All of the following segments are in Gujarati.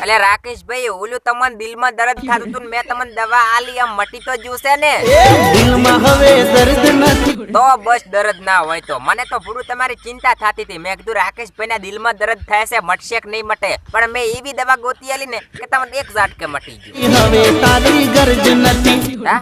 અલે રાકેશભાઈ ઓલું તમને દિલમાં દર્દ થાતું તું મેં તમને દવા આલી આમ મટી તો જ્યુસે ને દિલમાં હવે દર્દ નથી તો બસ દર્દ ના હોય તો મને તો પૂરું તમારી ચિંતા થતી હતી મેં કીધું રાકેશભાઈ ના દિલમાં દર્દ થાય છે મટશે કે નહીં મટે પણ મેં એવી દવા ગોતી આલી ને કે તમને એક ઝાટકે મટી ગયું હવે તારી ગરજ નથી હા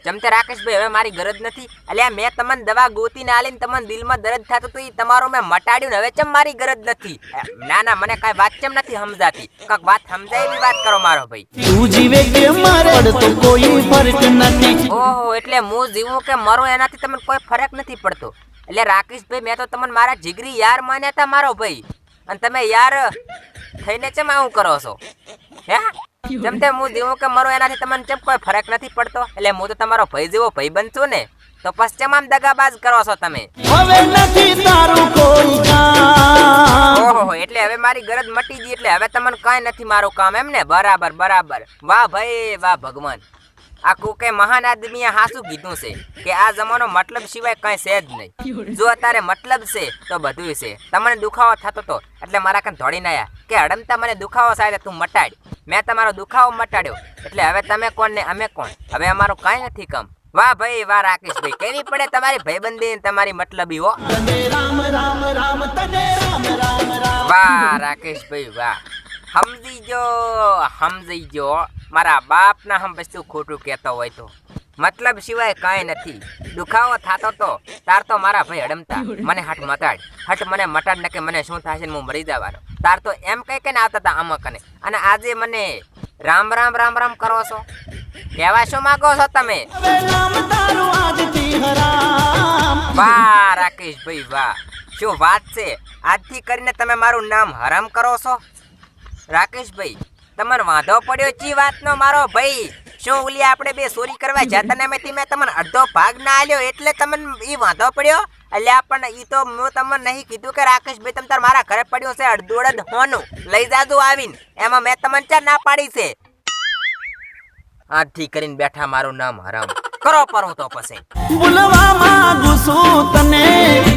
જમતે રાકેશભાઈ હવે મારી ગરજ નથી અલ્યા મેં તમને દવા ગોતીને આલીને તમને દિલમાં દર્દ થાતું તો ઈ તમારું મેં મટાડ્યું ને હવે ચમ મારી ગરજ નથી ના ના મને કાઈ વાત ચમ નથી સમજાતી કાક વાત સમજાય એવી વાત કરો મારો ભાઈ તું જીવે કે મરે તો કોઈ ફરક નથી ઓહો એટલે હું જીવું કે મરું એનાથી તમને કોઈ ફરક નથી પડતો એટલે રાકેશભાઈ મેં તો તમને મારા જીગરી યાર માન્યા હતા મારો ભાઈ અને તમે યાર થઈને ચમ આવું કરો છો હે જમતે હું જીવું કે મરું એનાથી તમને ચમ કોઈ ફરક નથી પડતો એટલે હું તો તમારો ભાઈ જેવો ભાઈ બનશું ને તો પશ્ચિમ આમ દગાબાજ કરો છો તમે હવે નથી તારું કોઈ કામ ઓહો એટલે હવે મારી ગરજ મટી ગઈ એટલે હવે તમને કાંઈ નથી મારું કામ એમ ને બરાબર બરાબર વાહ ભાઈ વાહ ભગવાન આ કોકે મહાન આદમીએ હાસું કીધું છે કે આ જમાનો મતલબ સિવાય કાંઈ છે જ નહીં જો અત્યારે મતલબ છે તો બધું છે તમને દુખાવો થતો તો એટલે મારા કાન ધોડીને આયા કે હડમતા મને દુખાવો થાય તું મટાડ મેં તમારો દુખાવો મટાડ્યો એટલે હવે તમે કોણ ને અમે કોણ હવે અમારું કાંઈ નથી કામ વાહ ભાઈ વાહ રાકેશભાઈ કેવી પડે તમારી ભાઈબંધી તમારી મતલબી હો રામ રામ રામ તને રામ રામ રામ વાહ રાકેશભાઈ વાહ સમજી જો મારા બાપના હમ વસ્તુ ખોટું કહેતો હોય તો મતલબ સિવાય કાંઈ નથી દુખાવો થતો તો તાર તો મારા ભાઈ હડમતા મને હટ મને મટાડ ને કે મને શું થશે હું મરી જવાનો તાર તો એમ કઈ કે આવતા હતા અમક અને આજે મને રામ રામ રામ રામ કરો છો કહેવા શું માંગો છો તમે હવે નામ તારું આજથી હરામ વાહ રાકેશભાઈ વાહ શું વાત છે આજથી કરીને તમે મારું નામ હરામ કરો છો રાકેશભાઈ તમને વાંધો પડ્યો ચી વાતનો મારો ભાઈ શું ઓલી આપણે બે ચોરી કરવા જતા ને મેં તમને અડધો ભાગ ના આલ્યો એટલે તમને ઈ વાંધો પડ્યો અલ્યા પણ ઈ તો હું તમને નહીં કીધું કે રાકેશભાઈ તમે તાર મારા ઘરે પડ્યું છે અડધું હોનું લઈ જાજો આવીને એમાં મેં તમને ચા ના પાડી છે આજથી કરીને બેઠા મારું નામ હરામ કરો પરો તો પછી ભૂલવા માંગુ છું તને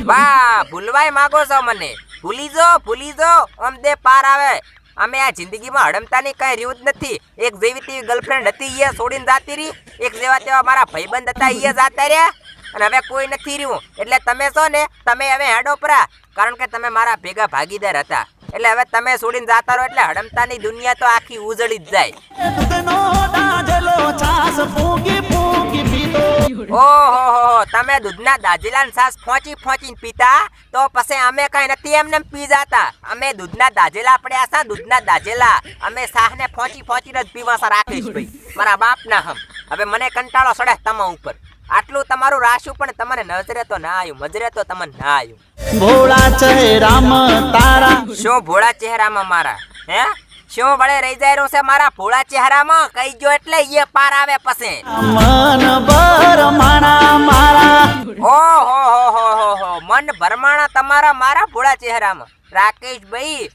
વાહ ભૂલવાય માંગો છો મને ભૂલી જો આમ દે પાર આવે અમે આ જિંદગીમાં હડમતાની કઈ રહ્યું જ નથી એક જેવી તેવી ગર્લફ્રેન્ડ હતી એ છોડીને જાતી રહી એક જેવા તેવા મારા ભાઈબંધ હતા એ જાતા રહ્યા અને હવે કોઈ નથી રહ્યું એટલે તમે છો ને તમે હવે હેડો પરા કારણ કે તમે મારા ભેગા ભાગીદાર હતા એટલે હવે તમે છોડીને જાતા રહો એટલે હડમતાની દુનિયા તો આખી ઉજળી જ જાય દૂધનો દાજલો છાસ ફૂંકી ફૂંકી પીતો ઓહો તમે દૂધના દાજેલાની છાસ ફોંચીને પીતા તો પછી અમે કઈ નથી એમને પી જાતા અમે દૂધના દાજેલા પડ્યા છે દૂધના દાજેલા અમે શાહને ફોંચીને જ પીવા છે રાકેશભાઈ મારા બાપના હમ હવે મને કંટાળો સડે તમા ઉપર આટલું તમારું રાશું પણ તમને નજરે તો ના આવ્યું મજરે તો તમને ના આવ્યું ભોળા ચહેરામાં તારા શું ભોળા ચહેરામાં મારા હે શું વળે રહી જાય રહ્યું છે મારા ભોળા ચહેરામાં કઈ ગયો એટલે એ પાર આવે પછી મન ભરમાણા મારા ઓહો મન ભરમાણા તમારા મારા ભોળા ચહેરામાં રાકેશભાઈ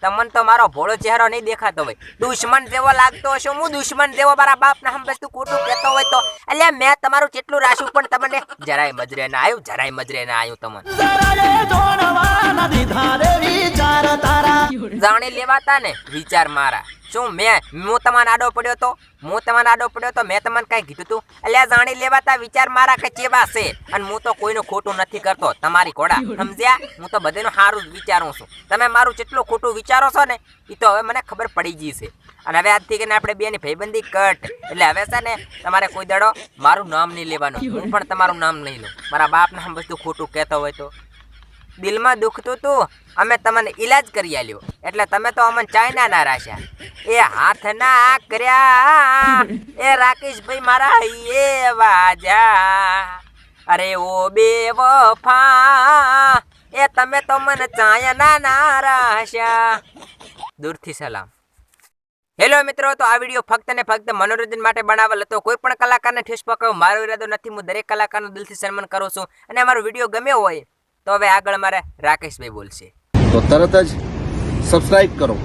તમને તો મારો ભોળો ચહેરો નહીં દેખાતો હોય દુશ્મન જેવો લાગતો હશો હું દુશ્મન જેવો મારા બાપના હમ વસ્તુ ખોટું કહેતો હોય તો એટલે મેં તમારું કેટલું રાશું પણ તમને જરાય મજરે ના આવ્યું તમને જરાય જોડવા નથી ધારે વિચાર તારા જાણી લેવાતા ને વિચાર મારા શું હું તમારે આડો પડ્યો તો મેં તમને કઈ કીધું તું એટલે જાણી લેવાતા વિચાર મારા કે ચેવા છે અને હું તો કોઈનું ખોટું નથી કરતો તમારી ઘોડા સમજ્યા હું તો બધાનું સારું જ વિચારું છું તમે મારું જેટલું ખોટું વિચારો છો ને એ તો હવે મને ખબર પડી ગઈ છે અને હવે આજથી કરીને આપણે બેની ભાઈબંધી કટ એટલે હવે છે ને તમારે કોઈ દાડો મારું નામ નહીં લેવાનું હું પણ તમારું નામ નહીં લઉં મારા બાપને આમ બધું ખોટું કહેતો હોય તો દિલમાં દુખતું તું અમે તમને ઈલાજ કરી આલ્યો એટલે તમે તો અમને ચાઇના ના રાખ્યા એ હાથ ના કર્યા એ રાકેશભાઈ મારા એ વાજા અરે ઓ બે વફા એ તમે તો મને ચાઇના ના રાખ્યા દૂરથી સલામ હેલો મિત્રો તો આ વિડીયો ફક્ત ને ફક્ત મનોરંજન માટે બનાવેલ હતો કોઈ પણ કલાકારને ઠેસ પકડવો મારો ઈરાદો નથી હું દરેક કલાકારનો દિલથી સન્માન કરું છું અને અમારો વિડીયો ગમ્યો હોય તો હવે આગળ મારે રાકેશભાઈ બોલશે તો તરત જ સબસ્ક્રાઇબ કરો